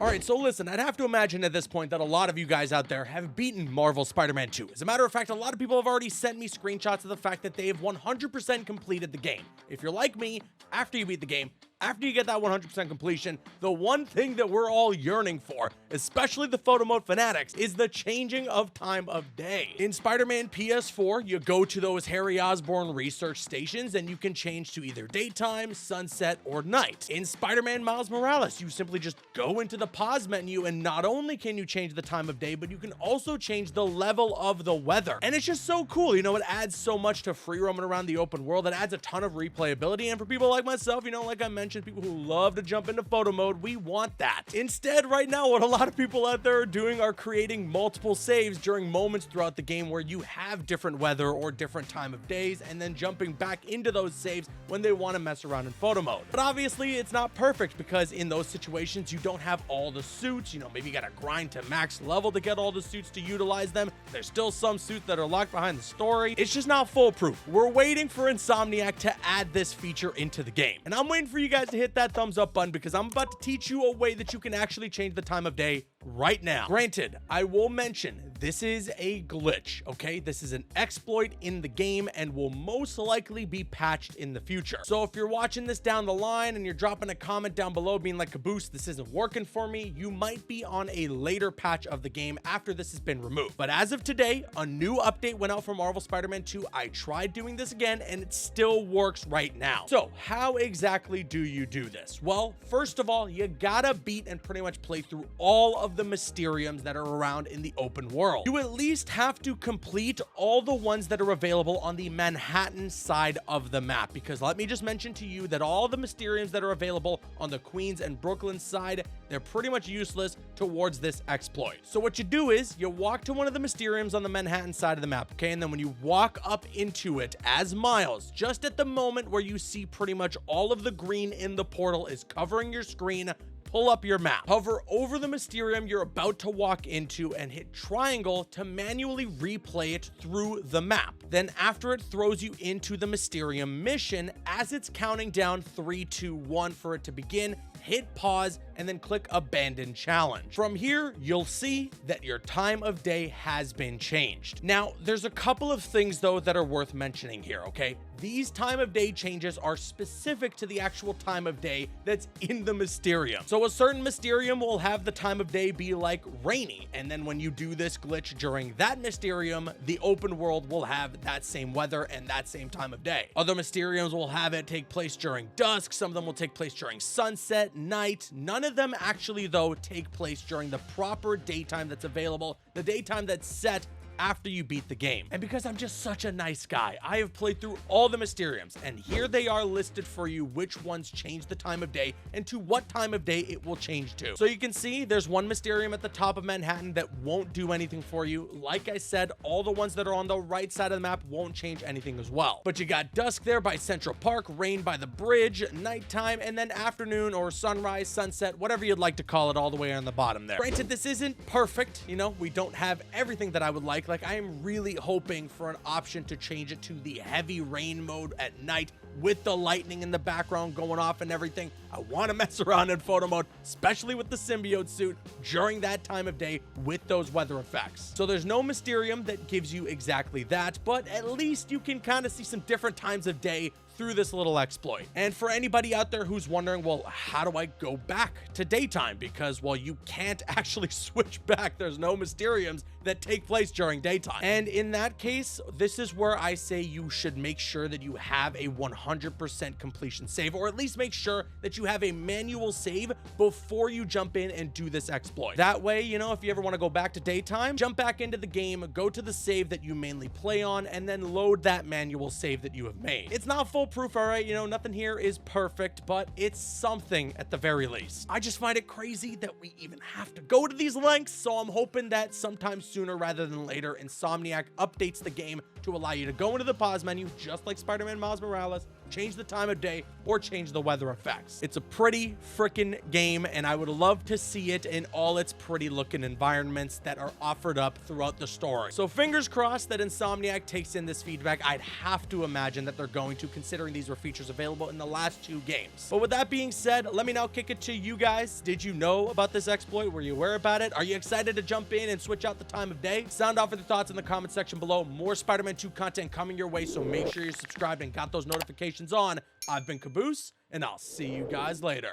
Alright, so listen, I'd have to imagine at this point that a lot of you guys out there have beaten Marvel Spider-Man 2. As a matter of fact, a lot of people have already sent me screenshots of the fact that they have 100% completed the game. If you're like me, after you beat the game, after you get that 100% completion, the one thing that we're all yearning for, especially the photo mode fanatics, is the changing of time of day. In Spider-Man PS4, you go to those Harry Osborn research stations and you can change to either daytime, sunset, or night. In Spider-Man Miles Morales, you simply just go into the pause menu and not only can you change the time of day, but you can also change the level of the weather. And it's just so cool, you know, it adds so much to free roaming around the open world. It adds a ton of replayability, and for people like myself, you know, like I mentioned, people who love to jump into photo mode, we want that. Instead, right now, what a lot of people out there are doing are creating multiple saves during moments throughout the game where you have different weather or different time of days, and then jumping back into those saves when they want to mess around in photo mode. But obviously, it's not perfect because in those situations, you don't have all the suits. You know, maybe you gotta grind to max level to get all the suits to utilize them. There's still some suits that are locked behind the story. It's just not foolproof. We're waiting for Insomniac to add this feature into the game. And I'm waiting for you guys to hit that thumbs up button because I'm about to teach you a way that you can actually change the time of day right now. Granted, I will mention this is a glitch, okay? This is an exploit in the game and will most likely be patched in the future. So if you're watching this down the line and you're dropping a comment down below being like, Caboose, this isn't working for me, you might be on a later patch of the game after this has been removed. But as of today, a new update went out for Marvel Spider-Man 2. I tried doing this again and it still works right now. So how exactly do you do this? Well, first of all, you gotta beat and pretty much play through all of the Mysteriums that are around in the open world. You at least have to complete all the ones that are available on the Manhattan side of the map, because let me just mention to you that all the Mysteriums that are available on the Queens and Brooklyn side, they're pretty much useless towards this exploit. So what you do is you walk to one of the Mysteriums on the Manhattan side of the map, okay? And then when you walk up into it as Miles, just at the moment where you see pretty much all of the green in the portal is covering your screen, pull up your map, hover over the Mysterium you're about to walk into, and hit triangle to manually replay it through the map. Then after it throws you into the Mysterium mission, as it's counting down 3, 2, 1 for it to begin, hit pause and then click abandon challenge. From here, you'll see that your time of day has been changed. Now, there's a couple of things though that are worth mentioning here, okay? These time of day changes are specific to the actual time of day that's in the Mysterium. So a certain Mysterium will have the time of day be like rainy, and then when you do this glitch during that Mysterium, the open world will have that same weather and that same time of day. Other Mysteriums will have it take place during dusk, some of them will take place during sunset, night. None of them actually though take place during the proper daytime that's available, the daytime that's set after you beat the game. And because I'm just such a nice guy, I have played through all the Mysteriums, and here they are listed for you which ones change the time of day and to what time of day it will change to. So you can see there's one Mysterium at the top of Manhattan that won't do anything for you. Like I said, all the ones that are on the right side of the map won't change anything as well. But you got dusk there by Central Park, rain by the bridge, nighttime, and then afternoon or sunrise, sunset, whatever you'd like to call it, all the way on the bottom there. Granted, this isn't perfect, you know, we don't have everything that I would like. Like, I am really hoping for an option to change it to the heavy rain mode at night with the lightning in the background going off and everything. I want to mess around in photo mode, especially with the symbiote suit during that time of day with those weather effects. So there's no Mysterium that gives you exactly that, but at least you can kind of see some different times of day through this little exploit. And for anybody out there who's wondering, well, how do I go back to daytime? Because, well, you can't actually switch back. There's no Mysteriums that take place during daytime. And in that case, this is where I say you should make sure that you have a 100% completion save, or at least make sure that you have a manual save before you jump in and do this exploit. That way, you know, if you ever want to go back to daytime, jump back into the game, go to the save that you mainly play on, and then load that manual save that you have made. It's not foolproof, all right? You know, nothing here is perfect, but it's something at the very least. I just find it crazy that we even have to go to these lengths, so I'm hoping that sometime sooner rather than later, Insomniac updates the game to allow you to go into the pause menu, just like Spider-Man Miles Morales, change the time of day, or change the weather effects. It's a pretty freaking game, and I would love to see it in all its pretty looking environments that are offered up throughout the story. So fingers crossed that Insomniac takes in this feedback. I'd have to imagine that they're going to, considering these were features available in the last 2 games. But with that being said, let me now kick it to you guys. Did you know about this exploit? Were you aware about it? Are you excited to jump in and switch out the time of day? Sound off with your thoughts in the comment section below. More Spider-Man 2 content coming your way, so make sure you're subscribed and got those notifications on. I've been Caboose, and I'll see you guys later.